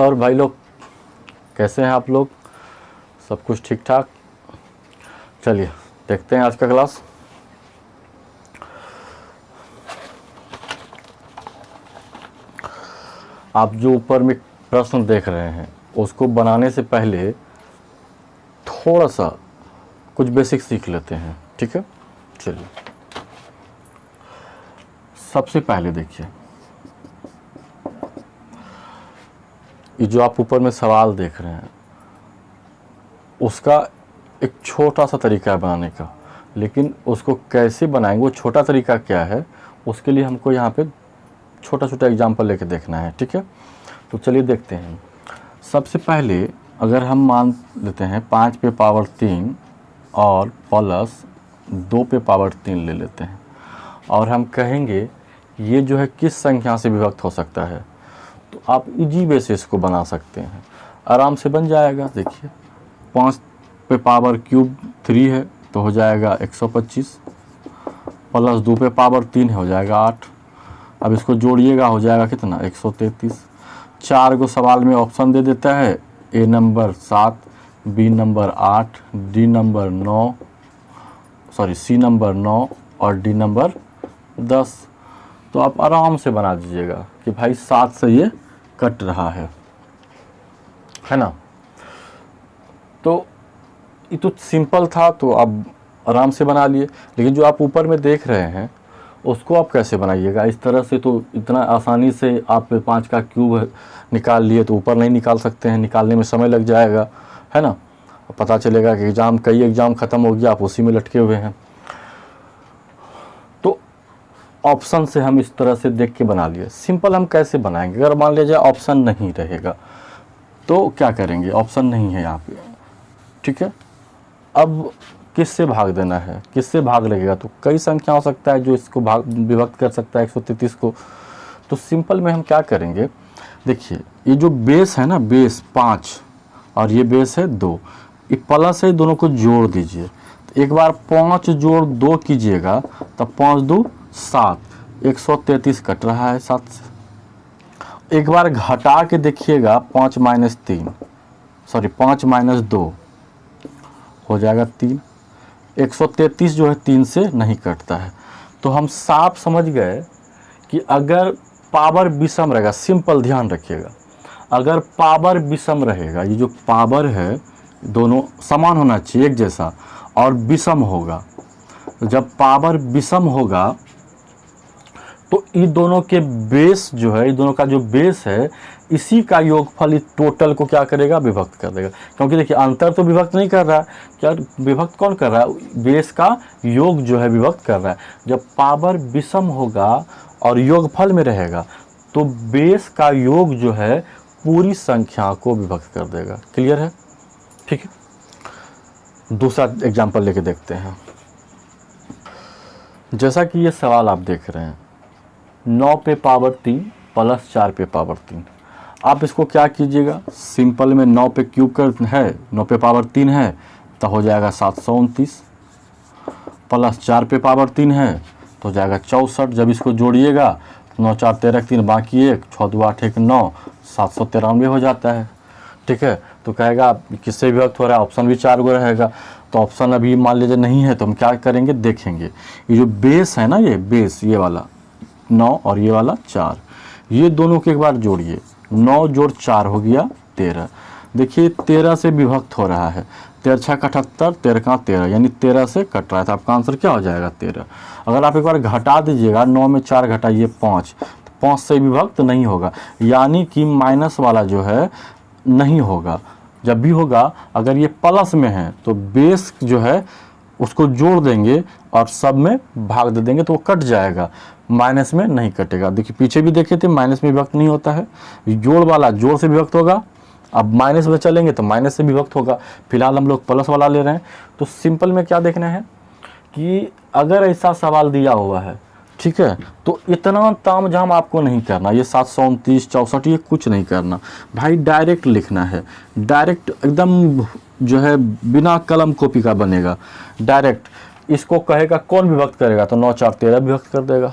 और भाई लोग कैसे हैं आप लोग? सब कुछ ठीक ठाक? चलिए देखते हैं आज का क्लास। आप जो ऊपर में प्रश्न देख रहे हैं उसको बनाने से पहले थोड़ा सा कुछ बेसिक सीख लेते हैं, ठीक है? चलिए सबसे पहले देखिए, ये जो आप ऊपर में सवाल देख रहे हैं उसका एक छोटा सा तरीका है बनाने का, लेकिन उसको कैसे बनाएंगे वो छोटा तरीका क्या है उसके लिए हमको यहाँ पे छोटा छोटा एग्जाम्पल लेके देखना है, ठीक है? तो चलिए देखते हैं। सबसे पहले अगर हम मान लेते हैं 5 पे पावर 3 और प्लस 2 पे पावर 3 ले लेते हैं और हम कहेंगे ये जो है किस संख्या से विभक्त हो सकता है, तो आप इजी वे से इसको बना सकते हैं, आराम से बन जाएगा। देखिए 5 पे पावर क्यूब 3 है तो हो जाएगा 125, प्लस 2 पे पावर 3 है हो जाएगा 8। अब इसको जोड़िएगा हो जाएगा कितना 133। 4 को सवाल में ऑप्शन दे देता है, A number 7, B number 8, D number 9, C number 9 और डी नंबर 10। तो आप आराम से बना दीजिएगा कि भाई 7 से ये कट रहा है ना? तो ये तो सिंपल था तो आप आराम से बना लिए, लेकिन जो आप ऊपर में देख रहे हैं उसको आप कैसे बनाइएगा इस तरह से? तो इतना आसानी से आप 5 का क्यूब निकाल लिए तो ऊपर नहीं निकाल सकते हैं, निकालने में समय लग जाएगा, है ना? पता चलेगा कि कई एग्ज़ाम ख़त्म हो गया, आप उसी में लटके हुए हैं। तो ऑप्शन से हम इस तरह से देख के बना लिए। सिंपल हम कैसे बनाएंगे? अगर मान लीजिए ऑप्शन नहीं रहेगा तो क्या करेंगे? ऑप्शन नहीं है यहाँ पे, ठीक है? अब किससे भाग देना है, किससे भाग लगेगा? तो कई संख्या हो सकता है जो इसको विभक्त कर सकता है 133 को। तो सिंपल में हम क्या करेंगे, देखिए ये जो बेस है ना, बेस 5 और ये बेस है 2, ये प्लस है, दोनों को जोड़ दीजिए। तो एक बार 5 जोड़ 2 कीजिएगा तब 5 2 7, 133 कट रहा है 7 से। एक बार घटा के देखिएगा 5 माइनस 2 हो जाएगा 3। 133 जो है 3 से नहीं कटता है। तो हम साफ समझ गए कि अगर पावर विषम रहेगा, सिंपल ध्यान रखिएगा, अगर पावर विषम रहेगा, ये जो पावर है दोनों समान होना चाहिए एक जैसा, और विषम होगा। जब पावर विषम होगा तो इन दोनों के बेस जो है, इन दोनों का जो बेस है इसी का योगफल इस टोटल को क्या करेगा? विभक्त कर देगा। क्योंकि देखिए अंतर तो विभक्त नहीं कर रहा है, क्या विभक्त कौन कर रहा है? बेस का योग जो है विभक्त कर रहा है। जब पावर विषम होगा और योगफल में रहेगा तो बेस का योग जो है पूरी संख्या को विभक्त कर देगा। क्लियर है? ठीक है, दूसरा एग्जाम्पल लेके देखते हैं। जैसा कि ये सवाल आप देख रहे हैं 9 पे पावर 3 प्लस 4 पे पावर 3। आप इसको क्या कीजिएगा, सिंपल में 9 पे क्यूब कर है, 9 पे पावर 3 है तो हो जाएगा 729, प्लस 4 पे पावर 3 है तो हो जाएगा 64। जब इसको जोड़िएगा 9 4 13 3 बाकी 1, 6 2 8 1 9, 793 हो जाता है। ठीक है, तो कहेगा किससे विभक्त हो रहा है? ऑप्शन भी 4 गो रहेगा। तो ऑप्शन अभी मान लीजिए नहीं है तो हम क्या करेंगे, देखेंगे ये जो बेस है ना, ये बेस, ये वाला 9 और ये वाला 4, ये दोनों को एक बार जोड़िए। 9 जोड़ 4 हो गया 13। देखिए 13 से विभक्त हो रहा है, 13 6 78, 13 का 13, यानी 13 से कट रहा है। तो आपका आंसर क्या हो जाएगा? 13। अगर आप एक बार घटा दीजिएगा, 9 में 4 घटाइए 5, तो 5 से विभक्त नहीं होगा, यानी कि माइनस वाला जो है नहीं होगा। जब भी होगा अगर ये प्लस में है तो बेस जो है उसको जोड़ देंगे और सब में भाग दे देंगे तो वो कट जाएगा, माइनस में नहीं कटेगा। देखिए पीछे भी देखे थे माइनस में विभक्त नहीं होता है, जोड़ वाला जोड़ से विभक्त होगा। अब माइनस में चलेंगे तो माइनस से विभक्त होगा। फिलहाल हम लोग प्लस वाला ले रहे हैं। तो सिंपल में क्या देखना है कि अगर ऐसा सवाल दिया हुआ है, ठीक है, तो इतना तामझाम आपको नहीं करना। ये 729 64 ये कुछ नहीं करना भाई, डायरेक्ट लिखना है। डायरेक्ट एकदम जो है बिना कलम कॉपी का बनेगा। डायरेक्ट इसको कहेगा कौन विभक्त करेगा, तो 9 4 13 विभक्त कर देगा।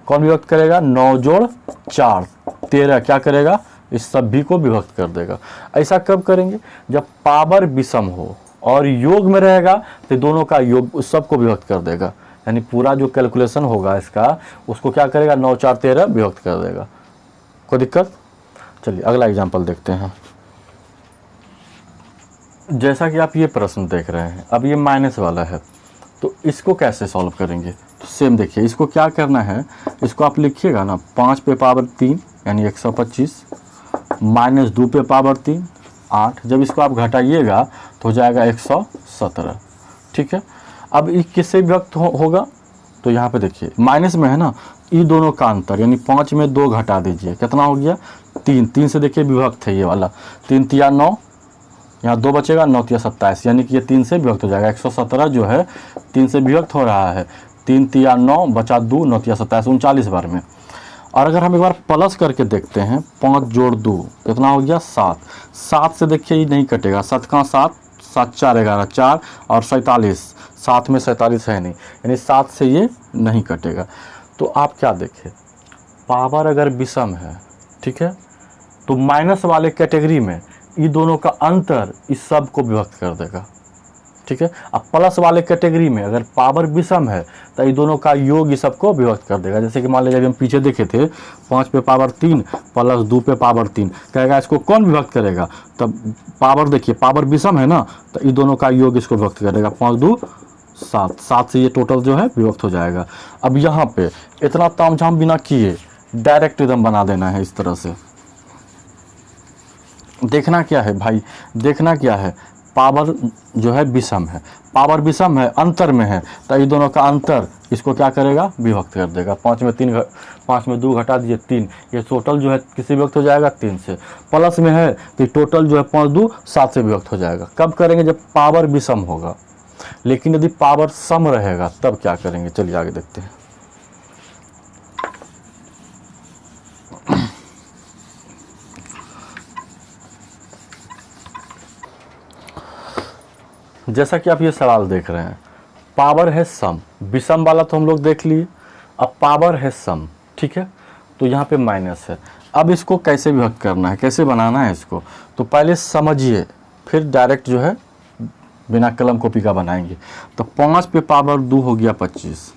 कौन विभक्त करेगा? 9 जोड़ 4 13 क्या करेगा? इस सभी को विभक्त कर देगा। ऐसा कब करेंगे? जब पावर विषम हो और योग में रहेगा तो दोनों का योग उस सब को विभक्त कर देगा। यानी पूरा जो कैलकुलेशन होगा इसका, उसको क्या करेगा? 9 4 13 विभक्त कर देगा। कोई दिक्कत? चलिए अगला एग्जाम्पल देखते हैं। जैसा कि आप ये प्रश्न देख रहे हैं, अब ये माइनस वाला है, तो इसको कैसे सॉल्व करेंगे? तो सेम देखिए, इसको क्या करना है, इसको आप लिखिएगा ना 5 पे पावर 3 यानी 125 माइनस 2 पे पावर 3 8। जब इसको आप घटाइएगा तो हो जाएगा 117। ठीक है, अब ये किससे विभक्त होगा? तो यहाँ पे देखिए माइनस में है ना, ये दोनों का अंतर यानी 5 में 2 घटा दीजिए, कितना हो गया? 3। 3 से देखिए विभक्त है ये वाला, 3 तिया 9, यहाँ 2 बचेगा, 9 तिया 27, यानी कि ये 3 से विभक्त हो जाएगा। 117 जो है 3 से विभक्त हो रहा है, 3 तिया 9 बचा 2, 9 तिया 27, 39 बार में। और अगर हम एक बार प्लस करके देखते हैं, 5 जोड़ 2 कितना हो गया? 7। 7 से देखिए ये नहीं कटेगा, 7 का 7, 7 4 11 4 और 47, 7 में 47 है नहीं, यानी 7 से ये नहीं कटेगा। तो आप क्या देखें, पावर अगर विषम है, ठीक है, तो माइनस वाले कैटेगरी में ये दोनों का अंतर इस सब को विभक्त कर देगा। ठीक है, अब प्लस वाले कैटेगरी में अगर पावर विषम है तो ये दोनों का योग इस सब को विभक्त कर देगा। जैसे कि मान लीजिए हम पीछे देखे थे 5 पे पावर 3 प्लस 2 पे पावर 3, कहेगा इसको कौन विभक्त करेगा? तब पावर देखिए, पावर विषम है ना, तो ये दोनों का योग इसको विभक्त करेगा। 5 2 7, 7 से ये टोटल जो है विभक्त हो जाएगा। अब यहाँ पे इतना तामझाम बिना किए डायरेक्ट एकदम बना देना है। इस तरह से देखना क्या है भाई, देखना क्या है, पावर जो है विषम है, पावर विषम है, अंतर में है, तो ये दोनों का अंतर इसको क्या करेगा? विभक्त कर देगा। 5 में 2 घटा दीजिए 3, ये टोटल जो है किससे विभक्त हो जाएगा? 3 से। प्लस में है तो टोटल जो है 5 2 7 से विभक्त हो जाएगा। कब करेंगे? जब पावर विषम होगा। लेकिन यदि पावर सम रहेगा तब क्या करेंगे? चलिए आगे देखते हैं। जैसा कि आप ये सवाल देख रहे हैं, पावर है सम, विषम वाला तो हम लोग देख लिए, अब पावर है सम। ठीक है, तो यहाँ पे माइनस है। अब इसको कैसे विभक्त करना है, कैसे बनाना है इसको, तो पहले समझिए, फिर डायरेक्ट जो है बिना कलम कॉपी का बनाएंगे। तो 5 पे पावर 2 हो गया 25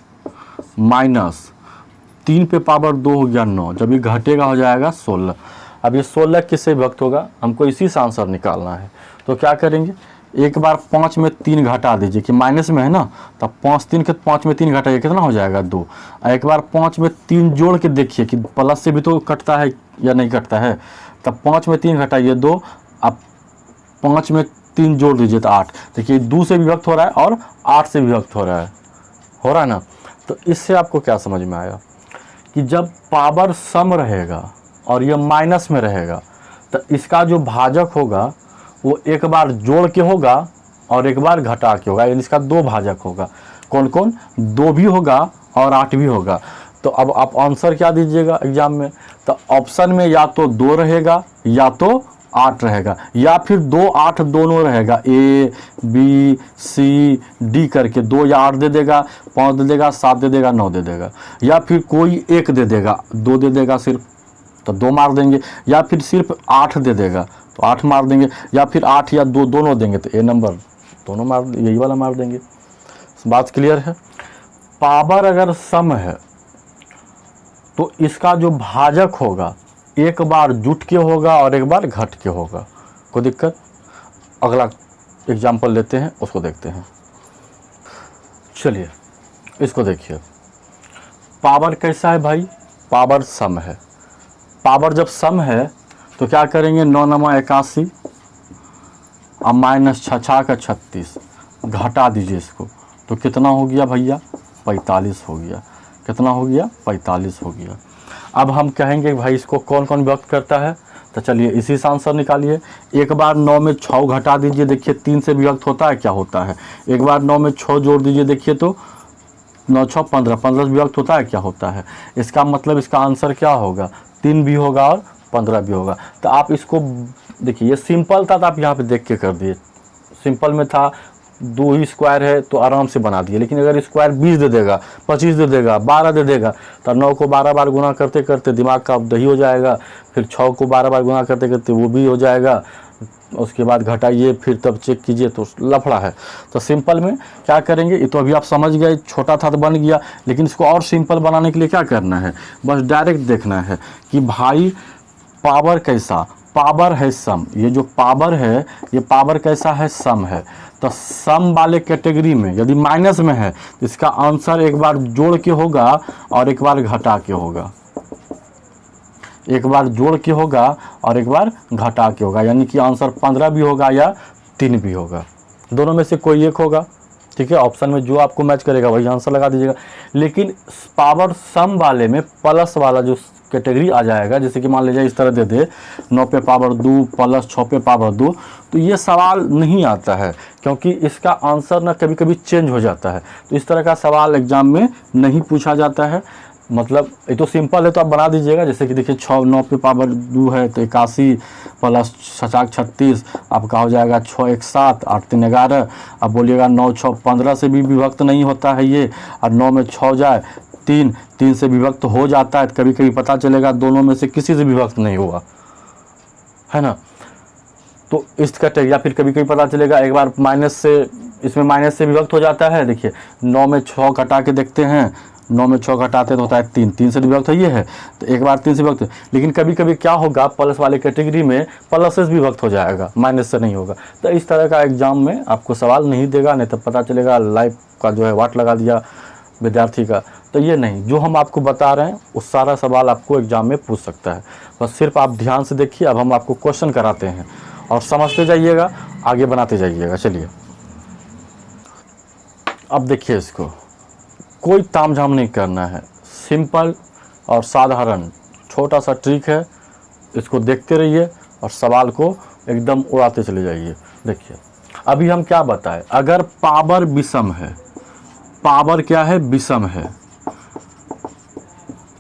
माइनस 3 पे पावर 2 हो गया 9, जब ये घटेगा हो जाएगा 16। अब ये 16 किससे विभक्त होगा? हमको इसी से आंसर निकालना है। तो क्या करेंगे, एक बार 5 में 3 घटा दीजिए कि माइनस में है ना, तब 5 3 के 5 में 3 घटाइए, कितना हो जाएगा? 2। एक बार 5 में 3 जोड़ के देखिए कि प्लस से भी तो कटता है या नहीं कटता है, तब 5 में 3 घटाइए 2, अब 5 में 3 जोड़ दीजिए तो 8। देखिए 2 से विभक्त हो रहा है और 8 से विभक्त हो रहा है ना। तो इससे आपको क्या समझ में आया कि जब पावर सम रहेगा और यह माइनस में रहेगा तो इसका जो भाजक होगा वो एक बार जोड़ के होगा और एक बार घटा के होगा, यानी इसका 2 भाजक होगा। कौन कौन? 2 भी होगा और 8 भी होगा। तो अब आप आंसर क्या दीजिएगा एग्जाम में? तो ऑप्शन में या तो 2 रहेगा या तो 8 रहेगा, या फिर 2 8 दोनों रहेगा, A B C D करके 2 या 8 दे देगा, 5 दे देगा, 7 दे देगा, 9 दे देगा, या फिर कोई एक दे देगा, 2 दे देगा सिर्फ, तो 2 मार देंगे, या फिर सिर्फ 8 दे देगा तो 8 मार देंगे, या फिर 8 या 2 दोनों देंगे तो A नंबर दोनों मार, यही वाला मार देंगे। बात क्लियर है? पावर अगर सम है तो इसका जो भाजक होगा एक बार जुट के होगा और एक बार घट के होगा। कोई दिक्कत? अगला एग्जाम्पल लेते हैं, उसको देखते हैं। चलिए इसको देखिए, पावर कैसा है भाई? पावर सम है। पावर जब सम है तो क्या करेंगे? 9 9 81 और माइनस 6 का 36, घटा दीजिए इसको, तो कितना हो गया भैया? 45 हो गया। कितना हो गया? 45 हो गया। अब हम कहेंगे भाई इसको कौन कौन व्यक्त करता है, तो चलिए इसी से आंसर निकालिए। एक बार 9 में 6 घटा दीजिए, देखिए 3 से विभक्त होता है, क्या होता है? एक बार 9 में 6 जोड़ दीजिए, देखिए तो 9 6 15, 15 से विभक्त होता है, क्या होता है? इसका मतलब इसका आंसर क्या होगा? 3 भी होगा और 15 भी होगा। तो आप इसको देखिए, ये सिंपल था तो आप यहाँ पे देख के कर दिए, सिंपल में था दो ही स्क्वायर है तो आराम से बना दिए, लेकिन अगर स्क्वायर 20 दे देगा, 25 दे देगा, 12 दे देगा, तो 9 को 12 बार गुना करते करते दिमाग का दही हो जाएगा, फिर 6 को 12 बार गुना करते करते वो भी हो जाएगा, उसके बाद घटाइए फिर तब चेक कीजिए, तो लफड़ा है। तो सिंपल में क्या करेंगे, ये तो अभी आप समझ गए, छोटा था तो बन गया, लेकिन इसको और सिंपल बनाने के लिए क्या करना है, बस डायरेक्ट देखना है कि भाई पावर कैसा, पावर है सम, ये जो पावर है ये पावर कैसा है, सम है। तो सम वाले कैटेगरी में यदि माइनस में है तो इसका आंसर एक बार जोड़ के होगा और एक बार घटा के होगा, एक बार जोड़ के होगा और एक बार घटा के होगा, यानी कि आंसर 15 भी होगा या 3 भी होगा, दोनों में से कोई एक होगा। ठीक है, ऑप्शन में जो आपको मैच करेगा वही आंसर लगा दीजिएगा। लेकिन पावर सम वाले में प्लस वाला जो कैटेगरी आ जाएगा, जैसे कि मान लीजिए इस तरह दे दे 9 पे पावर 2 प्लस 6 पे पावर 2, तो ये सवाल नहीं आता है, क्योंकि इसका आंसर ना कभी कभी चेंज हो जाता है। तो इस तरह का सवाल एग्जाम में नहीं पूछा जाता है। मतलब ये तो सिंपल है, तो आप बना दीजिएगा। जैसे कि देखिए 9 पे पावर 2 है तो 81 प्लस 36, आपका हो जाएगा 6 1 7 8 3 11। अब बोलिएगा 9 6 15 से भी विभक्त नहीं होता है ये, और 9 में 6 जाए 3 से विभक्त हो जाता है, कभी कभी पता चलेगा दोनों में से किसी से विभक्त नहीं हुआ है ना। तो इस कैटेगरी, या फिर कभी कभी पता चलेगा एक बार माइनस से, इसमें माइनस से विभक्त हो जाता है। देखिए 9 में 6 घटा के देखते हैं, 9 में 6 घटाते तो होता है 3 से विभक्त है, ये है तो एक बार 3 से विभक्त। लेकिन कभी कभी क्या होगा, प्लस वाले कैटेगरी में प्लस से विभक्त हो जाएगा, माइनस से नहीं होगा। तो इस तरह का एग्जाम में आपको सवाल नहीं देगा, नहीं तो पता चलेगा लाइफ का जो है वाट लगा दिया विद्यार्थी का। तो ये नहीं, जो हम आपको बता रहे हैं उस सारा सवाल आपको एग्जाम में पूछ सकता है, बस सिर्फ आप ध्यान से देखिए। अब हम आपको क्वेश्चन कराते हैं और समझते जाइएगा, आगे बनाते जाइएगा। चलिए अब देखिए, इसको कोई तामझाम नहीं करना है, सिंपल और साधारण छोटा सा ट्रिक है, इसको देखते रहिए और सवाल को एकदम उड़ाते चले जाइए। देखिए अभी हम क्या बताएं, अगर पावर विषम है, पावर क्या है, विषम है,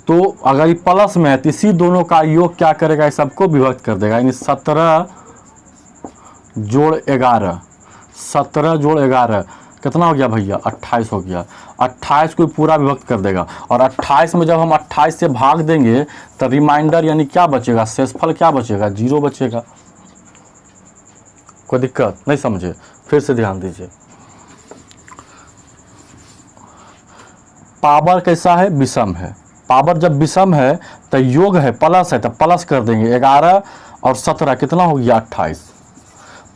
तो अगर ये प्लस में है तो इसी दोनों का योग क्या करेगा, इस सबको विभक्त कर देगा। यानी 17 जोड़ 11, 17 जोड़ 11 कितना हो गया भैया, 28 हो गया। 28 को पूरा विभक्त कर देगा, और 28 में जब हम 28 से भाग देंगे तो रिमाइंडर यानी क्या बचेगा, शेषफल क्या बचेगा, 0 बचेगा। कोई दिक्कत नहीं, समझे, फिर से ध्यान दीजिए। पावर कैसा है, विषम है। पावर जब विषम है तो योग है, प्लस है, तो प्लस कर देंगे। 11 और 17 कितना हो गया, 28।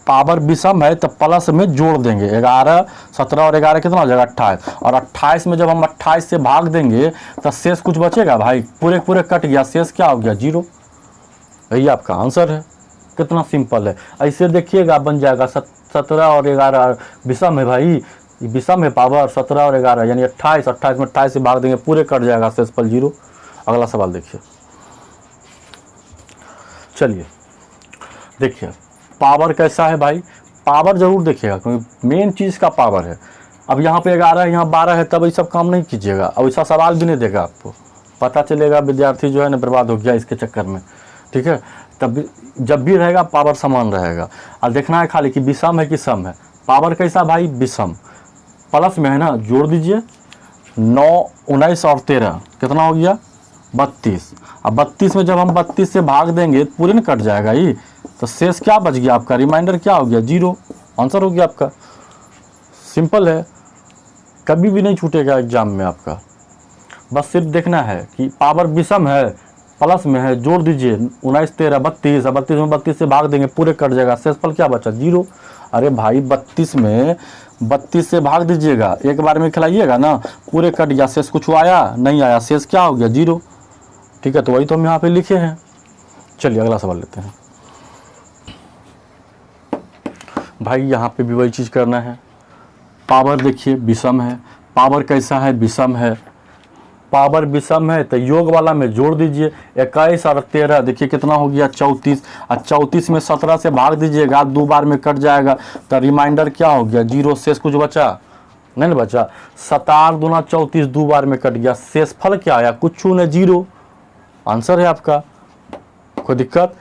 पावर विषम है तो प्लस में जोड़ देंगे, 11 17 और 11 कितना हो जाएगा, 28। और 28 में जब हम 28 से भाग देंगे तो शेष कुछ बचेगा भाई, पूरे पूरे कट गया, शेष क्या हो गया, 0। यही आपका आंसर है। कितना सिंपल है, ऐसे देखिएगा बन जाएगा। 17 और 11 विषम है भाई, विषम है पावर, 17 और 11 यानी 28। 28 में 28 से भाग देंगे, पूरे कट जाएगा, शेषफल 0। अगला सवाल देखिए। चलिए देखिए पावर कैसा है भाई, पावर जरूर देखिएगा, क्योंकि मेन चीज़ का पावर है। अब यहाँ पे 11 है, यहाँ 12 है, तब ये सब काम नहीं कीजिएगा, अब ऐसा सवाल भी नहीं देगा आपको, पता चलेगा विद्यार्थी जो है ना बर्बाद हो गया इसके चक्कर में। ठीक है, तब जब भी रहेगा पावर समान रहेगा, और देखना है खाली कि विषम है कि सम है। पावर कैसा भाई, विषम, प्लस में है ना, जोड़ दीजिए। 9 19 और 13 कितना हो गया, 32। अब 32 में जब हम 32 से भाग देंगे पूरे न कट जाएगा ये, तो शेष क्या बच गया आपका, रिमाइंडर क्या हो गया, 0। आंसर हो गया आपका। सिंपल है, कभी भी नहीं छूटेगा एग्जाम में आपका। बस सिर्फ देखना है कि पावर विषम है, प्लस में है, जोड़ दीजिए। 19 13 32, 32 में 32 से भाग देंगे पूरे कट जाएगा, शेषफल क्या बचा, 0। अरे भाई 32 में 32 से भाग दीजिएगा, एक बार में खिलाइएगा ना, पूरे कट गया, शेष कुछ आया नहीं आया, शेष क्या हो गया, 0। ठीक है, तो वही तो हम यहाँ पे लिखे हैं। चलिए अगला सवाल लेते हैं। भाई यहाँ पे भी वही चीज़ करना है। पावर देखिए विषम है, पावर कैसा है, विषम है। पावर विषम है तो योग वाला में जोड़ दीजिए। 21 और 13 देखिए कितना हो गया, 34। और 34 में 17 से भाग दीजिएगा, 2 बार में कट जाएगा, तो रिमाइंडर क्या हो गया, 0। शेष कुछ बचा नहीं ना बचा। 17 दूना 34, 2 बार में कट गया, शेषफल क्या आया, कुछ नहीं, 0। आंसर है आपका, कोई दिक्कत।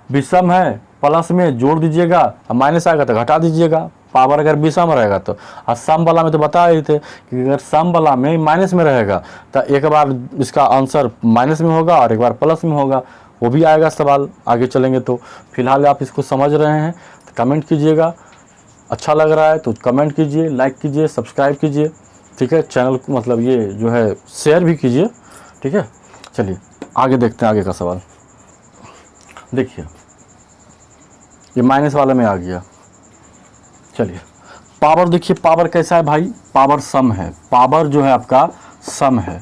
विषम है, प्लस में जोड़ दीजिएगा, माइनस आएगा तो घटा दीजिएगा, पावर अगर विषम रहेगा तो, और सम वाला में तो बता रहे थे कि अगर सम वाला में माइनस में रहेगा तो एक बार इसका आंसर माइनस में होगा और एक बार प्लस में होगा, वो भी आएगा सवाल आगे चलेंगे। तो फिलहाल आप इसको समझ रहे हैं तो कमेंट कीजिएगा, अच्छा लग रहा है तो कमेंट कीजिए, लाइक कीजिए, सब्सक्राइब कीजिए, ठीक है। चैनल को मतलब ये जो है शेयर भी कीजिए, ठीक है। चलिए आगे देखते हैं आगे का सवाल। देखिए ये माइनस वाले में आ गया। चलिए पावर देखिए, पावर कैसा है भाई, पावर सम है, पावर जो है आपका सम है।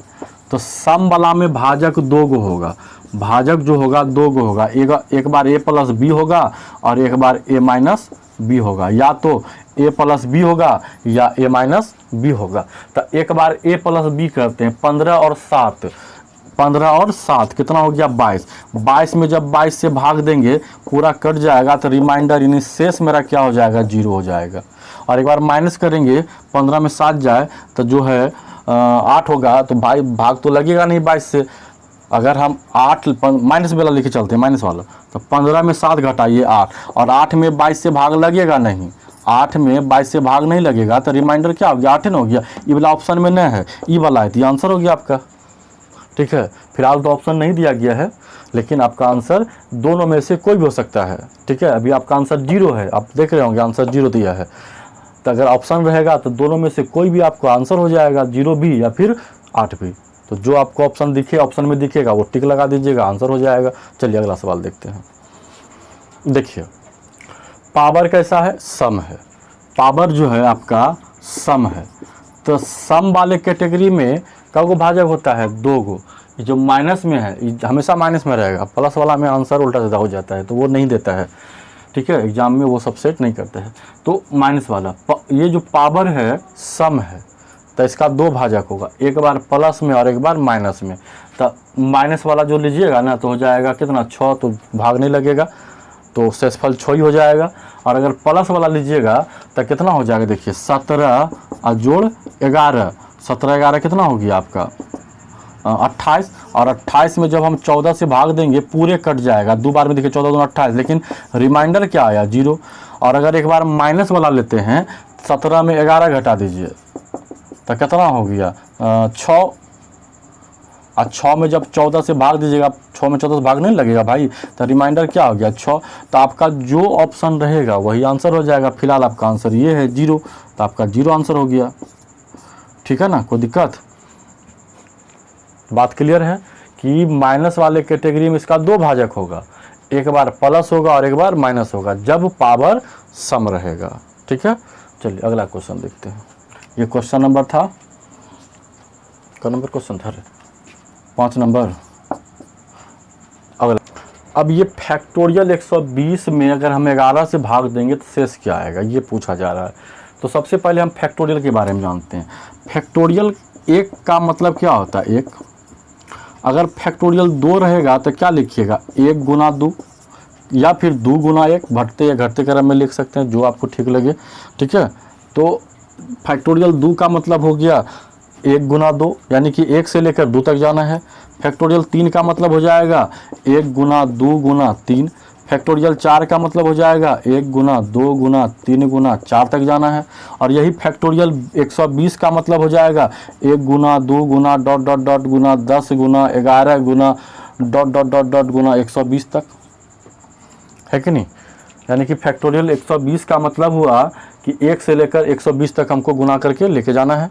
तो सम वाला में भाजक 2 गो होगा, भाजक जो होगा 2 गो होगा, एक बार a प्लस बी होगा और एक बार a माइनस बी होगा, या तो a प्लस बी होगा या a माइनस बी होगा। तो एक बार a प्लस बी करते हैं, 15 और 7, 15 और 7 कितना हो गया 22, 22 में जब 22 से भाग देंगे पूरा कट जाएगा तो रिमाइंडर यानी शेष मेरा क्या हो जाएगा 0 हो जाएगा। और एक बार माइनस करेंगे, 15 में 7 जाए तो जो है 8 होगा, तो भाई भाग तो लगेगा नहीं 22 से। अगर हम 8 माइनस वाला लेके चलते हैं, माइनस वाला, तो 15 में 7 घटाइए 8, और 8 में 22 से भाग लगेगा नहीं, 8 में 22 से भाग नहीं लगेगा तो रिमाइंडर क्या हो गया 8 हो गया। ये वाला ऑप्शन में नहीं है, ये वाला है, तो ये आंसर हो गया आपका, ठीक है। फिलहाल तो ऑप्शन नहीं दिया गया है, लेकिन आपका आंसर दोनों में से कोई भी हो सकता है, ठीक है। अभी आपका आंसर 0 है, आप देख रहे होंगे आंसर 0 दिया है, तो अगर ऑप्शन रहेगा तो दोनों में से कोई भी आपको आंसर हो जाएगा, 0 भी या फिर 8 भी। तो जो आपको ऑप्शन दिखे, ऑप्शन में दिखेगा वो टिक लगा दीजिएगा, आंसर हो जाएगा। चलिए अगला सवाल देखते हैं। देखिए पावर कैसा है, सम है, पावर जो है आपका सम है। तो सम वाले कैटेगरी में कब को भाजक होता है 2 गो, जो माइनस में है ये हमेशा माइनस में रहेगा, प्लस वाला में आंसर उल्टा सीधा हो जाता है तो वो नहीं देता है, ठीक है, एग्जाम में वो सब सेट नहीं करते हैं। तो माइनस वाला ये जो पावर है सम है, तो इसका 2 भाजक होगा, एक बार प्लस में और एक बार माइनस में। तो माइनस वाला जो लीजिएगा ना तो हो जाएगा कितना 6, तो भाग नहीं लगेगा तो शेषफल 6 ही हो जाएगा। और अगर प्लस वाला लीजिएगा तो कितना हो जाएगा, देखिए 17 और जोड़ 11, 17 11 कितना हो गया आपका 28, और 28 में जब हम 14 से भाग देंगे पूरे कट जाएगा, 2 बार में देखिए 14 दूना 28, लेकिन रिमाइंडर क्या आया 0। और अगर एक बार माइनस वाला लेते हैं, 17 में 11 घटा दीजिए तो कितना हो गया 6, और 6 में जब 14 से भाग दीजिएगा, 6 में 14 से भाग नहीं लगेगा भाई, तो रिमाइंडर क्या हो गया 6। तो आपका जो ऑप्शन रहेगा वही आंसर हो जाएगा। फिलहाल आपका आंसर ये है 0, तो आपका 0 आंसर हो गया, ठीक है ना, कोई दिक्कत। बात क्लियर है कि माइनस वाले कैटेगरी में इसका 2 भाजक होगा, एक बार प्लस होगा और एक बार माइनस होगा जब पावर सम रहेगा, ठीक है। चलिए अगला क्वेश्चन देखते हैं। ये क्वेश्चन नंबर था, क्या नंबर क्वेश्चन था, 5 नंबर। अगला, अब ये फैक्टोरियल 120 में अगर हम 11 से भाग देंगे तो शेष क्या आएगा, ये पूछा जा रहा है। तो सबसे पहले हम फैक्टोरियल के बारे में जानते हैं। फैक्टोरियल 1 का मतलब क्या होता है 1, अगर फैक्टोरियल 2 रहेगा तो क्या लिखिएगा 1 गुना 2, या फिर 2 गुना 1, बढ़ते या घटते क्रम में लिख सकते हैं, जो आपको ठीक लगे, ठीक है। तो फैक्टोरियल 2 का मतलब हो गया 1 गुना 2, यानी कि 1 से लेकर 2 तक जाना है। फैक्टोरियल 3 का मतलब हो जाएगा 1 गुना 2 गुना 3। फैक्टोरियल 4 का मतलब हो जाएगा 1 गुना 2 गुना 3 गुना 4 तक जाना है। और यही फैक्टोरियल 120 का मतलब हो जाएगा 1 गुना 2 गुना डॉट डॉट डॉट गुना 10 गुना 11 गुना डॉट डॉट डॉट डॉट गुना 120 तक, है कि नहीं। यानी कि फैक्टोरियल 120 का मतलब हुआ कि 1 से लेकर 120 तक हमको गुना करके लेके जाना है,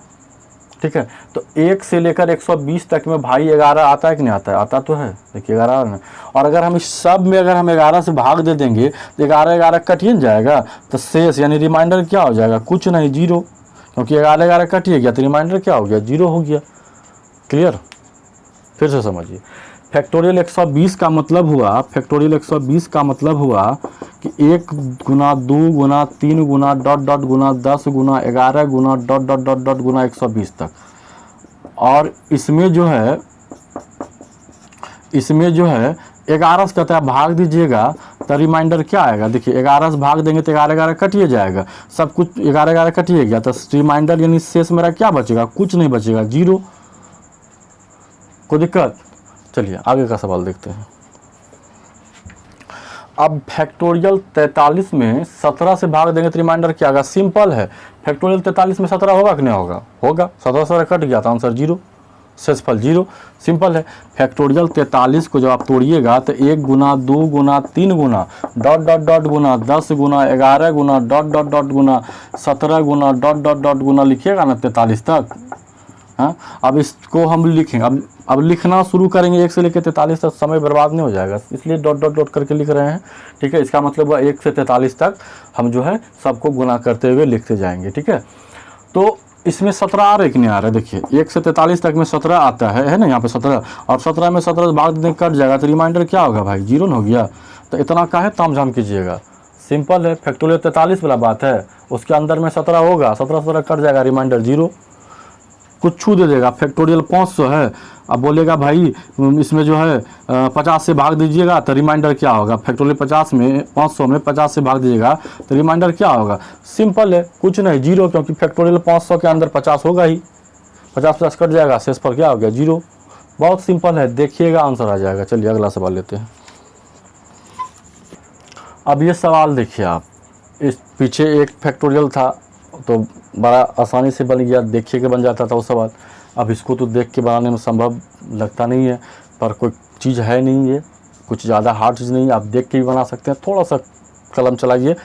ठीक है। तो 1 से लेकर 120 तक में भाई 11 आता है कि नहीं आता है, आता तो है, देखिए 11 में। और अगर हम इस सब में अगर हम 11 से भाग दे देंगे तो 11 11 कटिए जाएगा, तो शेष यानी रिमाइंडर क्या हो जाएगा, कुछ नहीं 0, क्योंकि 11 11 कटिए गया तो रिमाइंडर क्या हो गया 0 हो गया। क्लियर, फिर से समझिए। फैक्टोरियल 120 का मतलब हुआ, फैक्टोरियल 120 का मतलब हुआ कि 1 गुना 2 गुना 3 गुना डॉट डॉट गुना 10 गुना 11 गुना डॉट डॉट डॉट डॉट गुना 120 तक। और इसमें जो है 11 से कहता है भाग दीजिएगा तो रिमाइंडर क्या आएगा, देखिए 11 से भाग देंगे तो 11 11 कटिए जाएगा, सब कुछ 11 11 कटिए गया, तो रिमाइंडर यानी शेष मेरा क्या बचेगा, कुछ नहीं बचेगा 0। कोई दिक्कत। चलिए आगे का सवाल देखते हैं। अब फैक्टोरियल 43 में 17 से भाग देंगे तो रिमाइंडर क्या आएगा? सिंपल है, फैक्टोरियल 43 में 17 होगा कि नहीं होगा? होगा। 17 से कट गया तो आंसर 0, शेषफल 0। सिंपल है। फैक्टोरियल 43 को जब आप तोड़िएगा तो 1 गुना 2 गुना 3 गुना डॉट डॉट डॉट गुना 10 गुना 11 गुना डॉट डॉट डॉट गुना 17 गुना डॉट डॉट डॉट गुना लिखिएगा ना 43 तक। हाँ, अब इसको हम लिखेंगे, अब लिखना शुरू करेंगे 1 से लेकर 43 तक, समय बर्बाद नहीं हो जाएगा, इसलिए डॉट डॉट डॉट करके लिख रहे हैं। ठीक है, इसका मतलब 1 से 43 तक हम जो है सबको गुना करते हुए लिखते जाएंगे। ठीक है, तो इसमें 17 आ रहा है कि नहीं आ रहा है? देखिए 1 से 43 तक में 17 आता है ना, यहाँ पे 17, और 17 में 17 भाग देने कट जाएगा तो रिमाइंडर क्या होगा भाई? 0 हो गया। तो इतना काहे तामझाम कीजिएगा, सिंपल है। फैक्टोरियल 43 वाला बात है, उसके अंदर में 17 होगा, 17 कट जाएगा, रिमाइंडर 0। कुछ छू दे देगा। फैक्टोरियल 500 है, अब बोलेगा भाई इसमें जो है 50 से भाग दीजिएगा तो रिमाइंडर क्या होगा? फैक्टोरियल 50 में 500 में 50 से भाग दीजिएगा तो रिमाइंडर क्या होगा? सिंपल है, कुछ नहीं, 0, क्योंकि फैक्टोरियल 500 के अंदर 50 होगा ही, 50 कट जाएगा, शेष पर क्या हो गया? 0। बहुत सिंपल है, देखिएगा आंसर आ जाएगा। चलिए अगला सवाल लेते हैं। अब ये सवाल देखिए आप, इस पीछे एक फैक्टोरियल था तो बड़ा आसानी से बन गया, देखिए के बन जाता था वो सवाल। अब इसको तो देख के बनाने में संभव लगता नहीं है, पर कोई चीज़ है नहीं, ये कुछ ज़्यादा हार्ड चीज़ नहीं है, आप देख के भी बना सकते हैं। थोड़ा सा कलम चलाइए,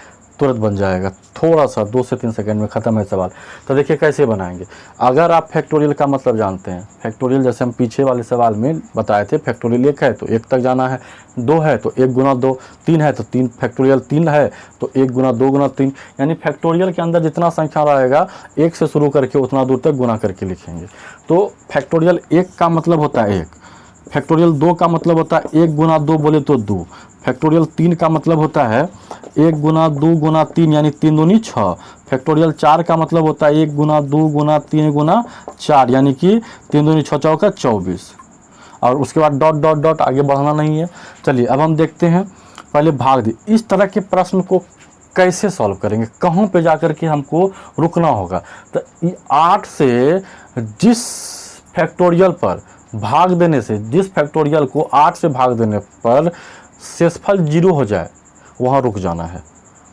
तुरंत बन जाएगा, थोड़ा सा 2 से 3 सेकंड में ख़त्म है सवाल। तो देखिए कैसे बनाएंगे। अगर आप फैक्टोरियल का मतलब जानते हैं, फैक्टोरियल जैसे हम पीछे वाले सवाल में बताए थे, फैक्टोरियल 1 है तो 1 तक जाना है, 2 है तो 1 गुना 2, 3 है तो 3, फैक्टोरियल 3 है तो 1 गुना 2 गुना 3, यानी फैक्टोरियल के अंदर जितना संख्या रहेगा 1 से शुरू करके उतना दूर तक गुना करके लिखेंगे। तो फैक्टोरियल 1 का मतलब होता है 1, फैक्टोरियल 2 का मतलब होता है 1 गुना 2 बोले तो 2, फैक्टोरियल 3 का मतलब होता है 1 गुना 2 गुना 3 यानी 3 दूनी 6, फैक्टोरियल 4 का मतलब होता है 1 गुना 2 गुना 3 गुना 4 यानी कि 3 दूनी 6 चौका 24, और उसके बाद डॉट डॉट डॉट, आगे बढ़ना नहीं है। चलिए अब हम देखते हैं, पहले भाग दी। इस तरह के प्रश्न को कैसे सॉल्व करेंगे, कहाँ पे जाकर के हमको रुकना होगा? तो 8 से जिस फैक्टोरियल पर भाग देने से, जिस फैक्टोरियल को 8 से भाग देने पर शेषफल 0 हो जाए वहाँ रुक जाना है।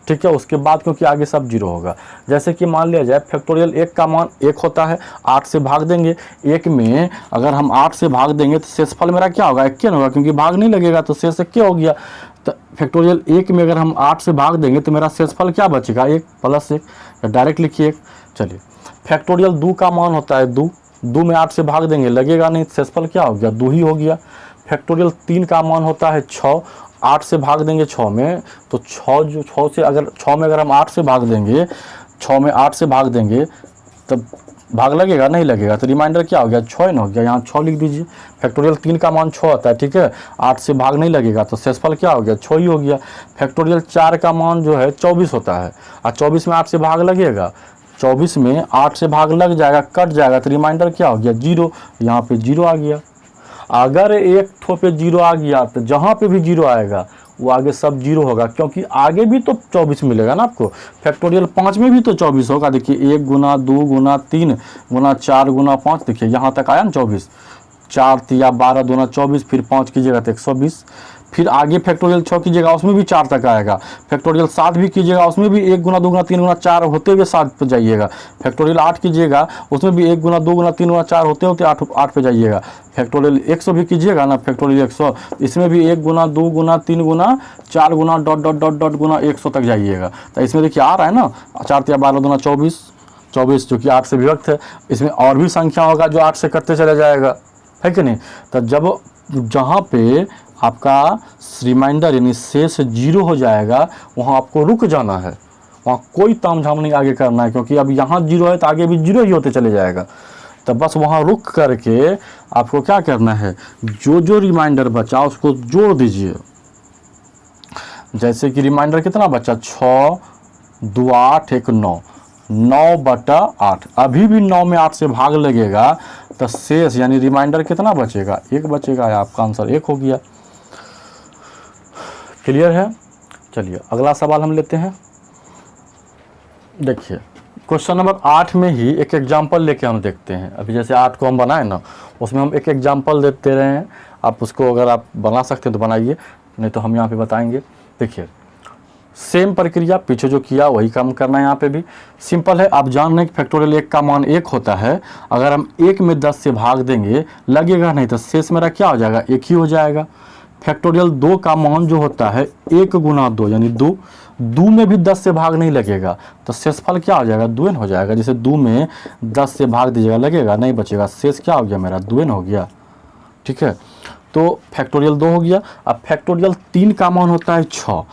ठीक है, उसके बाद क्योंकि आगे सब 0 होगा। जैसे कि मान लिया जाए फैक्टोरियल 1 का मान 1 होता है, 8 से भाग देंगे, 1 में अगर हम 8 से भाग देंगे तो शेषफल मेरा क्या होगा? 1 होगा, क्योंकि भाग नहीं लगेगा तो शेष 1 हो गया। तो फैक्टोरियल 1 में अगर हम 8 से भाग देंगे तो मेरा शेषफल क्या बचेगा? 1 प्लस 1, डायरेक्ट लिखिए 1। चलिए फैक्टोरियल 2 का मान होता है 2, 2 में 8 से भाग देंगे, लगेगा नहीं, शेषफल क्या हो गया? 2 ही हो गया। फैक्टोरियल 3 का मान होता है 6, 8 से भाग देंगे 6 में, तो 6 में अगर हम 8 से भाग देंगे, 6 में 8 से भाग देंगे तब भाग लगेगा? नहीं लगेगा, तो रिमाइंडर क्या हो गया? 6 हो गया, यहाँ 6 लिख दीजिए। फैक्टोरियल 3 का मान 6 होता है, ठीक है, 8 से भाग नहीं लगेगा तो शेषफल क्या हो गया? 6 ही हो गया। फैक्टोरियल 4 का मान जो है 24 होता है, और 24 में 8 से भाग लगेगा, 24 में 8 से भाग लग जाएगा, कट जाएगा, तो रिमाइंडर क्या हो गया? 0, यहाँ पे 0 आ गया। अगर एक ठो पे 0 आ गया तो जहाँ पे भी 0 आएगा वो आगे सब 0 होगा, क्योंकि आगे भी तो 24 मिलेगा ना आपको। फैक्टोरियल 5 में भी तो 24 होगा। देखिए 1 गुना 2 गुना 3 गुना 4 गुना 5, देखिए यहाँ तक आया ना 24, 4 3 12 दूना 24, फिर 5 कीजिएगा तो 120, फिर आगे फैक्टोरियल 6 कीजिएगा उसमें भी 4 तक आएगा, फैक्टोरियल 7 भी कीजिएगा उसमें भी 1 गुना 2 गुना 3 गुना 4 होते हुए 7 पे जाइएगा, फैक्टोरियल 8 कीजिएगा उसमें भी 1 गुना 2 गुना 3 गुना 4 होते होते 8 पे जाइएगा, फैक्टोरियल 100 भी कीजिएगा ना, फैक्टोरियल 100, इसमें भी 1 गुना 2 गुना 3 गुना 4 गुना डॉट डॉट डॉट डॉट गुना 100 तक जाइएगा। तो इसमें देखिए आ रहा है ना 4 3 12 दूना 24, 24 जो कि 8 से विभक्त है। इसमें और भी संख्या होगा जो 8 से कटते चला जाएगा, है कि नहीं? तो जब जहाँ पे आपका रिमाइंडर यानी शेष 0 हो जाएगा वहाँ आपको रुक जाना है, वहाँ कोई तामझाम नहीं आगे करना है, क्योंकि अब यहाँ 0 है तो आगे भी 0 ही होते चले जाएगा। तो बस वहाँ रुक करके आपको क्या करना है, जो जो रिमाइंडर बचा उसको जोड़ दीजिए। जैसे कि रिमाइंडर कितना बचा? 6 2 8 1 9, 9/8, अभी भी 9 में 8 से भाग लगेगा तो शेष यानी रिमाइंडर कितना बचेगा? 1 बचेगा। आपका आंसर 1 हो गया। क्लियर है? चलिए अगला सवाल हम लेते हैं। देखिए क्वेश्चन नंबर 8 में ही एक एग्जाम्पल लेके हम देखते हैं। अभी जैसे 8 को हम बनाए ना, उसमें हम एक एग्जाम्पल देते रहे हैं, आप उसको अगर आप बना सकते हैं तो बनाइए, नहीं तो हम यहाँ पे बताएंगे। देखिए सेम प्रक्रिया पीछे जो किया वही काम करना है, यहाँ पे भी सिंपल है। आप जान रहे हैं कि फैक्टोरियल 1 का मान 1 होता है, अगर हम 1 में 10 से भाग देंगे लगेगा नहीं तो शेष मेरा क्या हो जाएगा, 1 ही हो जाएगा। फैक्टोरियल 2 का मान जो होता है 1 गुना 2 यानी 2, 2 में भी 10 से भाग नहीं लगेगा तो शेषफल क्या हो जाएगा, 2n हो जाएगा। जैसे 2 में 10 से भाग दीजिएगा लगेगा नहीं बचेगा, शेष क्या हो गया मेरा 2n हो गया, ठीक है। तो फैक्टोरियल 2 हो गया। अब फैक्टोरियल 3 का मान होता है 6,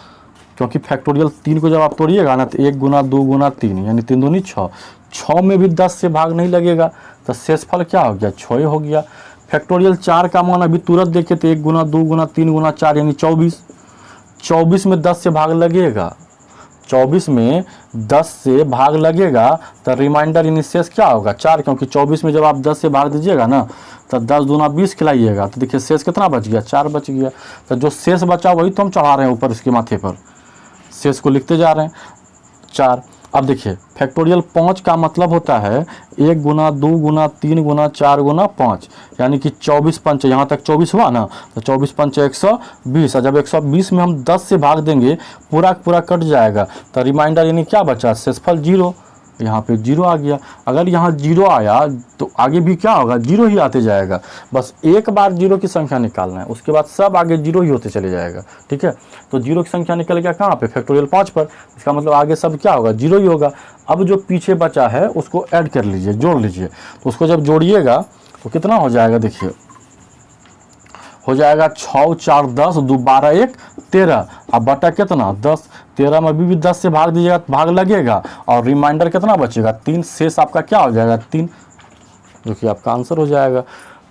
क्योंकि फैक्टोरियल 3 को जब आप तोड़िएगा ना तो 1 गुना 2 गुना 3 यानी 3 दूनी 6, 6 में भी 10 से भाग नहीं लगेगा तो शेषफल क्या हो गया, 6 हो गया। फैक्टोरियल 4 का मान अभी तुरंत देखे तो 1 गुना 2 गुना 3 गुना 4 यानी 24, 24 में 10 से भाग लगेगा, 24 में 10 से भाग लगेगा तो रिमाइंडर यानी शेष क्या होगा 4, क्योंकि 24 में जब आप 10 से भाग दीजिएगा ना तो 10 दूना 20 खिलाइएगा तो देखिए शेष कितना बच गया, 4 बच गया। तो जो शेष बचा वही तो हम चढ़ा रहे हैं ऊपर इसके माथे पर, शेष को लिखते जा रहे हैं 4। अब देखिए फैक्टोरियल 5 का मतलब होता है 1 गुना 2 गुना 3 गुना 4 गुना 5 यानी कि 24 पंच, यहाँ तक 24 हुआ ना तो 24 पंच 120, और जब 120 में हम 10 से भाग देंगे पूरा पूरा कट जाएगा तो रिमाइंडर यानी क्या बचा, शेषफल 0, यहाँ पे 0 आ गया। अगर यहाँ 0 आया तो आगे भी क्या होगा, 0 ही आते जाएगा। बस एक बार 0 की संख्या निकालना है, उसके बाद सब आगे 0 ही होते चले जाएगा, ठीक है। तो 0 की संख्या निकल गया कहाँ पे, फैक्टोरियल 5 पर, इसका मतलब आगे सब क्या होगा, 0 ही होगा। अब जो पीछे बचा है उसको ऐड कर लीजिए, जोड़ लीजिए। तो उसको जब जोड़िएगा तो कितना हो जाएगा, देखिए हो जाएगा 6 4 10 2 12 1 13, अब बटा कितना 10, 13 में भी 10 से भाग दीजिएगा तो भाग लगेगा और रिमाइंडर कितना बचेगा 3, शेष आपका क्या हो जाएगा 3, जो कि आपका आंसर हो जाएगा।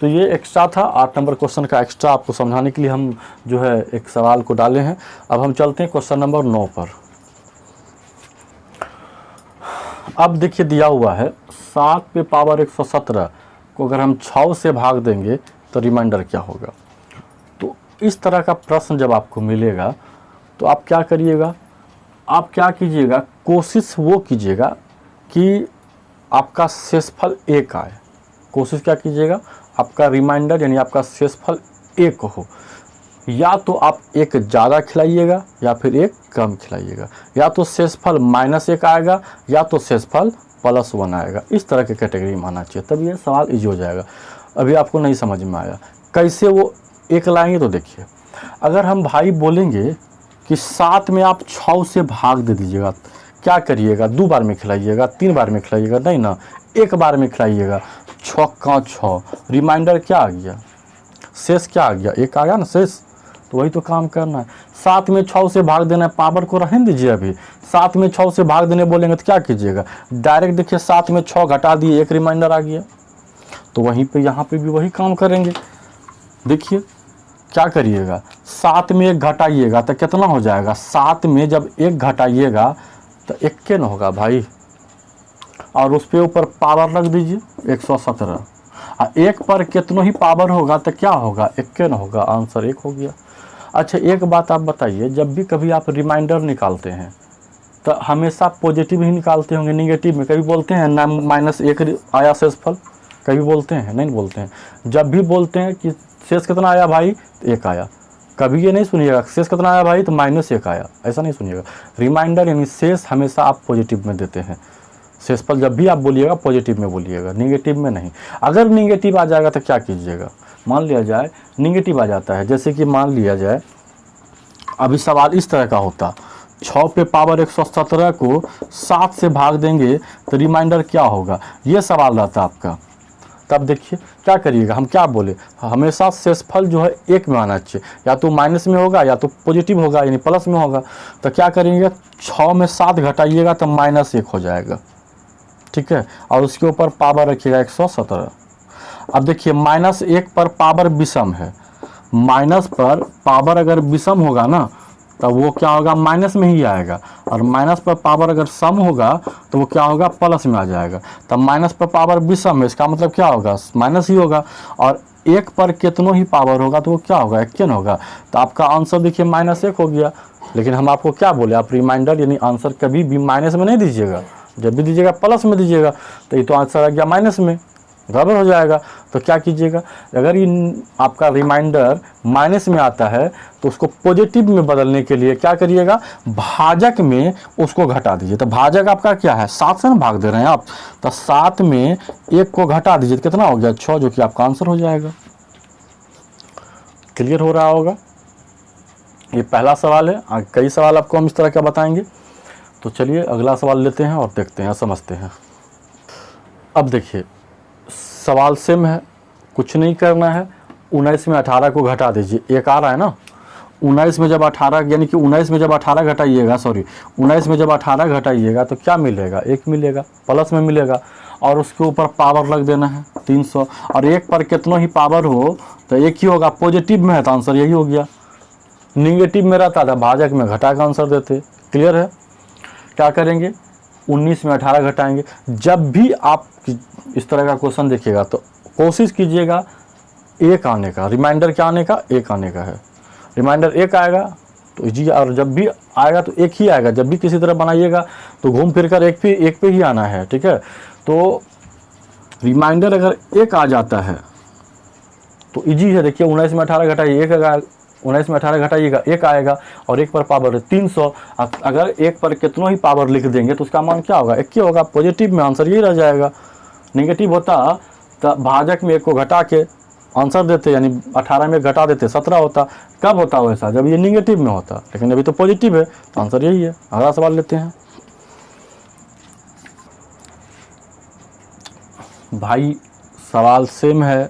तो ये एक्स्ट्रा था 8 नंबर क्वेश्चन का, एक्स्ट्रा आपको समझाने के लिए हम जो है एक सवाल को डाले हैं। अब हम चलते हैं क्वेश्चन नंबर 9 पर। अब देखिए दिया हुआ है 7 पे पावर 117 को अगर हम 6 से भाग देंगे तो रिमाइंडर क्या होगा। तो इस तरह का प्रश्न जब आपको मिलेगा तो आप क्या करिएगा, आप क्या कीजिएगा, कोशिश वो कीजिएगा कि आपका शेषफल 1 आए। कोशिश क्या कीजिएगा, आपका रिमाइंडर यानी आपका शेषफल 1 हो। या तो आप 1 ज़्यादा खिलाइएगा या फिर 1 कम खिलाइएगा, या तो शेषफल -1 आएगा या तो शेषफल +1 आएगा। इस तरह के कैटेगरी में आना चाहिए, तब ये सवाल ईजी हो जाएगा। अभी आपको नहीं समझ में आया कैसे वो 1 लाएंगे, तो देखिए अगर हम भाई बोलेंगे कि 7 में आप 6 से भाग दे दीजिएगा, क्या करिएगा, 2 बार में खिलाइएगा, 3 बार में खिलाइएगा, नहीं ना 1 बार में खिलाइएगा। 6 का 6 रिमाइंडर क्या आ गया, शेष क्या आ गया, 1 आ गया ना शेष। तो वही तो काम करना है, 7 में 6 से भाग देना है, पावर को रहने दीजिए। अभी 7 में 6 से भाग देने बोलेंगे तो क्या कीजिएगा, डायरेक्ट देखिए 7 में 6 घटा दिए, 1 रिमाइंडर आ गया। तो वहीं पे यहाँ पे भी वही काम करेंगे। देखिए क्या करिएगा, 7 में 1 घटाइएगा तो कितना हो जाएगा, 7 में जब 1 घटाइएगा तो 1 होगा भाई, और उस पे ऊपर पावर रख दीजिए 117, और 1 पर कितनों ही पावर होगा तो क्या होगा, 1 होगा, आंसर 1 हो गया। अच्छा एक बात आप बताइए, जब भी कभी आप रिमाइंडर निकालते हैं तो हमेशा पॉजिटिव ही निकालते होंगे, निगेटिव में कभी बोलते हैं ना -1 आया शेषफल, कभी बोलते हैं नहीं बोलते हैं। जब भी बोलते हैं कि शेष कितना आया भाई तो 1 आया, कभी ये नहीं सुनिएगा शेष कितना आया भाई तो -1 आया, ऐसा नहीं सुनिएगा। रिमाइंडर यानी शेष हमेशा आप पॉजिटिव में देते हैं, शेषफल जब भी आप बोलिएगा पॉजिटिव में बोलिएगा, निगेटिव में नहीं। अगर निगेटिव आ जाएगा तो क्या कीजिएगा, मान लिया जाए निगेटिव आ जाता है, जैसे कि मान लिया जाए अभी सवाल इस तरह का होता, 6 पे पावर 117 को 7 से भाग देंगे तो रिमाइंडर क्या होगा, ये सवाल रहता आपका। तब देखिए क्या करिएगा, हम क्या बोले, हमेशा शेषफल जो है 1 में आना चाहिए, या तो माइनस में होगा या तो पॉजिटिव होगा यानी प्लस में होगा। तो क्या करेंगे, 6 में 7 घटाइएगा तो -1 हो जाएगा, ठीक है, और उसके ऊपर पावर रखिएगा 117। अब देखिए -1 पर पावर विषम है, माइनस पर पावर अगर विषम होगा ना तो वो क्या होगा, माइनस में ही आएगा, और माइनस पर पावर अगर सम होगा तो वो क्या होगा, प्लस में आ जाएगा। तब माइनस पर पावर विषम है, इसका मतलब क्या होगा, माइनस ही होगा, और 1 पर कितनों ही पावर होगा तो वो क्या होगा, 1 होगा। तो आपका आंसर देखिए -1 हो गया। लेकिन हम आपको क्या बोले, आप रिमाइंडर यानी आंसर कभी भी माइनस में नहीं दीजिएगा, जब भी दीजिएगा प्लस में दीजिएगा। तो ये तो आंसर आ गया माइनस में, गड़बड़ हो जाएगा। तो क्या कीजिएगा, अगर ये आपका रिमाइंडर माइनस में आता है तो उसको पॉजिटिव में बदलने के लिए क्या करिएगा, भाजक में उसको घटा दीजिए। तो भाजक आपका क्या है, 7 से ना भाग दे रहे हैं आप, तो 7 में 1 को घटा दीजिए, तो कितना हो गया 6, जो कि आपका आंसर हो जाएगा। क्लियर हो रहा होगा। ये पहला सवाल है, कई सवाल आपको हम इस तरह का बताएंगे। तो चलिए अगला सवाल लेते हैं और देखते हैं, समझते हैं। अब देखिए सवाल सेम है, कुछ नहीं करना है। 19 में 18 को घटा दीजिए, 1 आ रहा है ना। 19 में जब 18 यानी कि 19 में जब 18 घटाइएगा, 19 में जब 18 घटाइएगा तो क्या मिलेगा, 1 मिलेगा, प्लस में मिलेगा। और उसके ऊपर पावर लग देना है 300, और 1 पर कितनों ही पावर हो तो 1 ही होगा। पॉजिटिव में है तो आंसर यही हो गया। निगेटिव में रहता था भाजक में घटा का आंसर देते। क्लियर है। क्या करेंगे, 19 में 18 घटाएंगे। जब भी आप इस तरह का क्वेश्चन देखिएगा तो कोशिश कीजिएगा 1 आने का, रिमाइंडर क्या आने का, 1 आने का है। रिमाइंडर 1 आएगा तो जी, और जब भी आएगा तो 1 ही आएगा। जब भी किसी तरह बनाइएगा तो घूम फिर कर 1 पे ही आना है। ठीक है। तो रिमाइंडर अगर 1 आ जाता है तो इजी है। देखिए 19 में 18 घटाइए 1 आएगा, 19 में 18 घटाइएगा 1 आएगा, और 1 पर पावर है 300। अगर 1 पर कितनों ही पावर लिख देंगे तो उसका मान क्या होगा, 1 ही होगा। पॉजिटिव में आंसर यही रह जाएगा। नेगेटिव होता तो भाजक में 1 को घटा के आंसर देते, यानी 18 में घटा देते 17 होता। कब होता वैसा, जब ये निगेटिव में होता, लेकिन अभी तो पॉजिटिव है तो आंसर यही है। अगला सवाल लेते हैं। भाई सवाल सेम है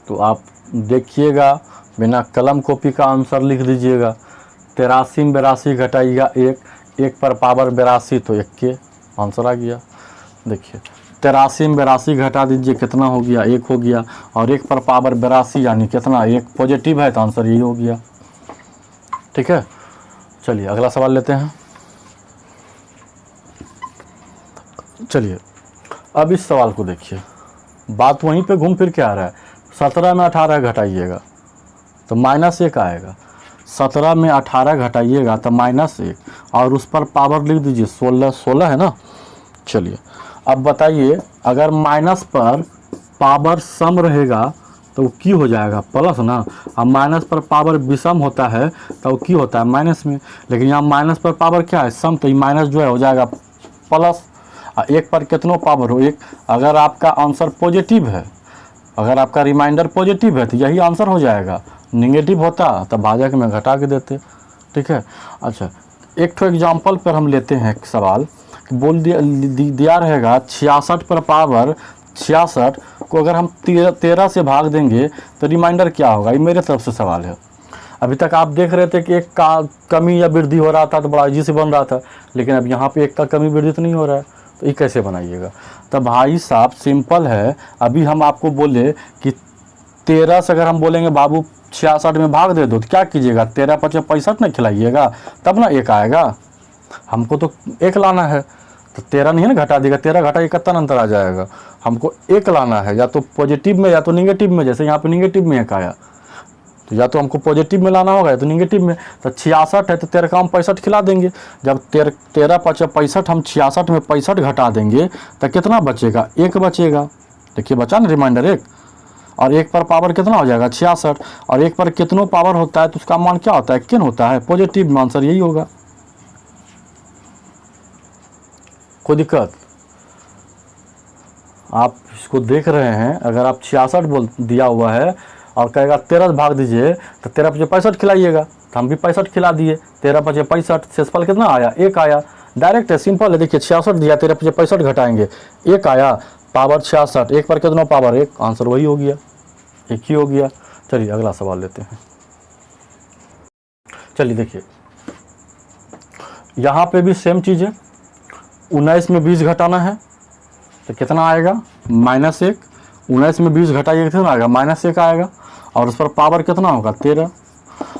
तो आप देखिएगा, बिना कलम कॉपी का आंसर लिख दीजिएगा। 83 में 82 घटाइएगा 1 पर पावर 82 तो 1 के आंसर आ गया। देखिए 83 में 82 घटा दीजिए, कितना हो गया, 1 हो गया, और 1 पर पावर 82 यानी कितना, 1 पॉजिटिव है तो आंसर यही हो गया। ठीक है। चलिए अगला सवाल लेते हैं। चलिए अब इस सवाल को देखिए, बात वहीं पे घूम फिर के आ रहा है। 17 में 18 घटाइएगा तो -1 आएगा। 17 में 18 घटाइएगा तो -1, और उस पर पावर लिख दीजिए 16 है ना। चलिए अब बताइए, अगर माइनस पर पावर सम रहेगा तो वो की हो जाएगा, प्लस ना। अब माइनस पर पावर विषम होता है तो वो की होता है माइनस में, लेकिन यहाँ माइनस पर पावर क्या है, सम, तो ये माइनस जो है हो जाएगा प्लस। 1 पर कितनों पावर हो, 1। अगर आपका आंसर पॉजिटिव है, अगर आपका रिमाइंडर पॉजिटिव है तो यही आंसर हो जाएगा। निगेटिव होता तो भाजक में घटा के देते। ठीक है। अच्छा एक तो एग्जाम्पल पर हम लेते हैं एक सवाल, बोल दिया रहेगा 66 पर पावर 66 को अगर हम 13 से भाग देंगे तो रिमाइंडर क्या होगा। ये मेरे तरफ से सवाल है। अभी तक आप देख रहे थे कि 1 का कमी या वृद्धि हो रहा था तो बड़ा इजी से बन रहा था, लेकिन अब यहाँ पे 1 का कमी वृद्धि तो नहीं हो रहा है, तो ये कैसे बनाइएगा। तो भाई साहब सिंपल है। अभी हम आपको बोले कि 13 से अगर हम बोलेंगे बाबू 66 में भाग दे दो तो क्या कीजिएगा, 13 × 5 = 65 ना खिलाइएगा, तब ना 1 आएगा। हमको तो 1 लाना है, तो 13 नहीं है ना, घटा देगा। 13 घटा 71 अंतर आ जाएगा। हमको 1 लाना है, या तो पॉजिटिव में या तो निगेटिव में। जैसे यहाँ पे निगेटिव में 1 आया तो या तो हमको पॉजिटिव में लाना होगा या तो निगेटिव में। तो 66 है तो 13 का हम 65 खिला देंगे। जब 13 × 5 = 65, हम 66 में 65 घटा देंगे तो कितना बचेगा, 1 बचेगा। देखिए बचा ना रिमाइंडर 1, और 1 पर पावर कितना हो जाएगा 66, और 1 पर कितनों पावर होता है तो उसका मान क्या होता है, किन होता है, पॉजिटिव में। आंसर यही होगा। कोई दिक्कत, आप इसको देख रहे हैं। अगर आप 66 बोल दिया हुआ है और कहेगा 13 से भाग दीजिए तो 13 × 5 = 65 खिलाइएगा, तो हम भी 65 खिला दिए। 13 × 5 = 65, शेषफल कितना आया, 1 आया। डायरेक्ट है, सिंपल है। देखिए 66 दिया, 13 × 5 = 65 घटाएंगे, 1 आया, पावर 66, 1 पर कितना पावर, 1, आंसर वही हो गया, 1 ही हो गया। चलिए अगला सवाल लेते हैं। चलिए देखिए यहाँ पे भी सेम चीज़ है। 19 में 20 घटाना है तो कितना आएगा, -1। 19 में 20 घटाइए कितना आएगा, -1 आएगा, और उस पर पावर कितना होगा, 13।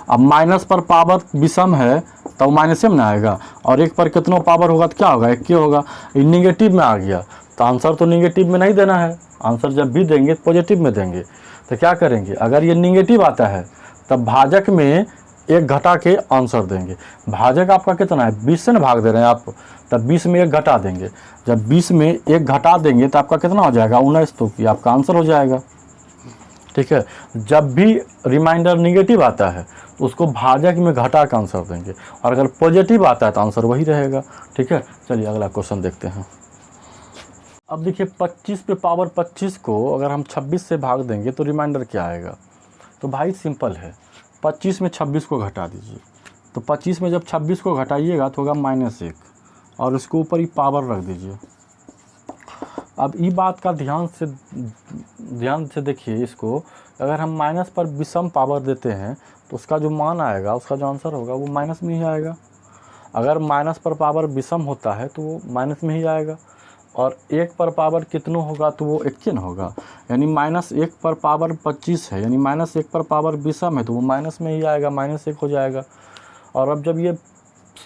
अब माइनस पर पावर विषम है तो माइनस में आएगा, और 1 पर कितना पावर होगा तो क्या होगा, 1 होगा। ये निगेटिव में आ गया तो आंसर तो निगेटिव में नहीं देना है। आंसर जब भी देंगे पॉजिटिव में देंगे। तो क्या करेंगे, अगर ये निगेटिव आता है तब भाजक में एक घटा के आंसर देंगे। भाजक आपका कितना है, 20 से ना भाग दे रहे हैं आप, तब 20 में एक घटा देंगे। जब 20 में एक घटा देंगे तो आपका कितना हो जाएगा, 19, तो कि आपका आंसर हो जाएगा। ठीक है, जब भी रिमाइंडर निगेटिव आता है तो उसको भाजक में घटा के आंसर देंगे, और अगर पॉजिटिव आता है तो आंसर वही रहेगा। ठीक है, चलिए अगला क्वेश्चन देखते हैं। अब देखिए 25 पे पावर 25 को अगर हम 26 से भाग देंगे तो रिमाइंडर क्या आएगा। तो भाई सिंपल है, 25 में 26 को घटा दीजिए। तो 25 में जब 26 को घटाइएगा तो होगा -1, और इसको ऊपर ही पावर रख दीजिए। अब ये बात का ध्यान से देखिए, इसको अगर हम माइनस पर विषम पावर देते हैं तो उसका जो मान आएगा, उसका जो आंसर होगा वो माइनस में ही आएगा। अगर माइनस पर पावर विषम होता है तो वो माइनस में ही आएगा, और 1 पर पावर कितना होगा तो वो 21 होगा। यानी -1 पर पावर 25 है, यानी -1 पर पावर विषम है तो वो माइनस में ही आएगा, -1 हो जाएगा। और अब जब ये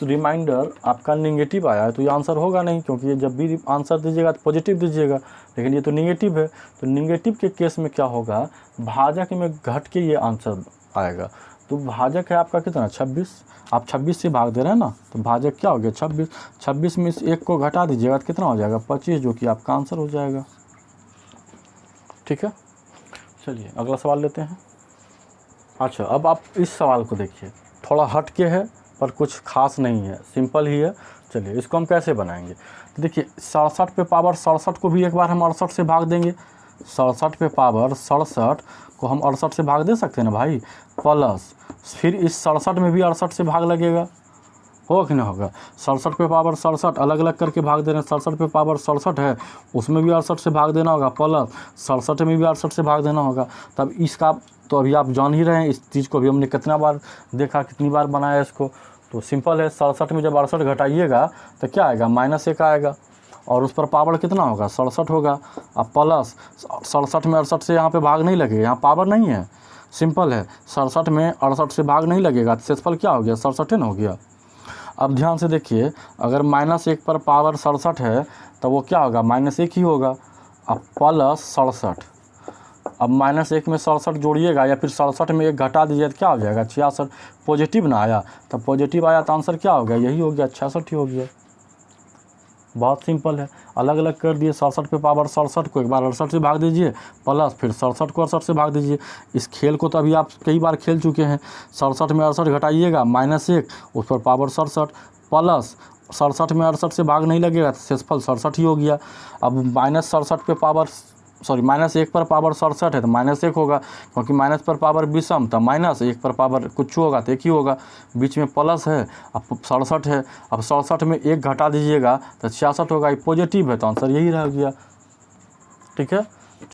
रिमाइंडर आपका नेगेटिव आया है तो ये आंसर होगा नहीं, क्योंकि ये जब भी आंसर दीजिएगा तो पॉजिटिव दीजिएगा, लेकिन ये तो नेगेटिव है। तो नेगेटिव के केस में क्या होगा, भाजक में घट के ये आंसर आएगा। तो भाजक है आपका कितना, 26, आप 26 से भाग दे रहे हैं ना, तो भाजक क्या हो गया, 26। 26 में इस 1 को घटा दीजिएगा तो कितना हो जाएगा, 25, जो कि आपका आंसर हो जाएगा। ठीक है, चलिए अगला सवाल लेते हैं। अच्छा, अब आप इस सवाल को देखिए, थोड़ा हट के है पर कुछ खास नहीं है, सिंपल ही है। चलिए इसको हम कैसे बनाएंगे, तो देखिए 67 पे पावर 67 को भी एक बार हम 68 से भाग देंगे। 67 पे पावर 67 को हम 68 से भाग दे सकते हैं ना भाई, प्लस फिर इस 67 में भी 68 से भाग लगेगा, होगा कि नहीं होगा। 67 पे पावर 67 अलग अलग करके भाग दे रहे हैं, 67 पे पावर 67 है उसमें भी 68 से भाग देना होगा, प्लस 67 में भी 68 से भाग देना होगा। तब इसका तो अभी आप जान ही रहे हैं, इस चीज़ को भी हमने कितना बार देखा, कितनी बार बनाया इसको। तो सिंपल है, 67 में जब 68 घटाइएगा तो क्या आएगा, -1 आएगा, और उस पर पावर कितना होगा, 67 होगा। अब प्लस 67 में 68 से यहाँ पे भाग नहीं लगेगा, यहाँ पावर नहीं है, सिंपल है। 67 में 68 से भाग नहीं लगेगा तो शेषफल क्या हो गया, 67 हो गया। अब ध्यान से देखिए, अगर -1 पर पावर 67 है तो वो क्या होगा, -1 ही होगा। अब प्लस 67, अब -1 में 67 जोड़िएगा, या फिर 67 में 1 घटा दीजिए तो क्या हो जाएगा, 66। पॉजिटिव ना आया, तब पॉजिटिव आया तो आंसर क्या हो गया, यही हो गया, 66 ही हो गया। बहुत सिंपल है, अलग अलग कर दिए। 67 पे पावर 67 को एक बार 68 से भाग दीजिए, प्लस फिर 67 को 68 से भाग दीजिए। इस खेल को तो अभी आप कई बार खेल चुके हैं। 67 में 68 घटाइएगा, -1, उस पर पावर 67, प्लस 67 में 68 से भाग नहीं लगेगा तो शेषफल 67 ही हो गया। अब -67 पे पावर -1 पर पावर 67 है तो -1 होगा, क्योंकि माइनस पर पावर विषम तो -1 पर पावर कुछ होगा तो 1 ही होगा, बीच में प्लस है। अब 67 है, अब 67 में 1 घटा दीजिएगा तो 66 होगा, ये पॉजिटिव है तो आंसर यही रह गया। ठीक है।